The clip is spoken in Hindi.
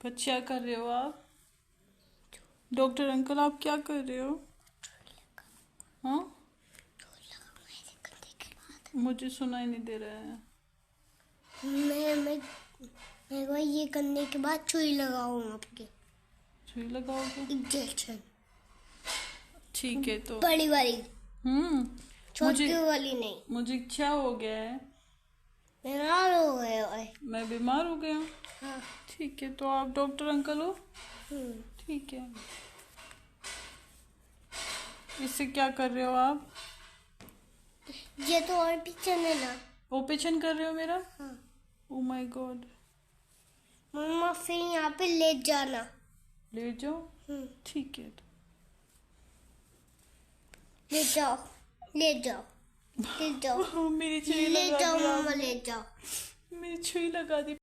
क्या कर रहे हो आप? डॉक्टर अंकल आप क्या कर रहे हो? हाँ, मुझे सुनाई नहीं दे रहा है। मैं को ये करने के बाद सुई लगाऊं आपके। सुई लगाओगे? इंजेक्शन ठीक है तो। बड़ी वाली, छोटी मुझे वाली नहीं। मुझे क्या हो गया है? बीमार हो गए हो। मैं बीमार हो गया? हाँ। ठीक है तो आप डॉक्टर अंकल हो? ठीक है। इससे क्या कर रहे हो आप? ये तो ऑपरेशन है ना। ऑपरेशन कर रहे हो मेरा? हाँ। Oh my God. मम्मा फिर यहाँ पे ले जाना। ले जाओ। ठीक है तो। ले जाओ, ले जाओ, ले जाओ, मेरी सुई ले लगा जाओ दी मम्मा, आपने। ले जाओ। मेरी सुई लगा दी।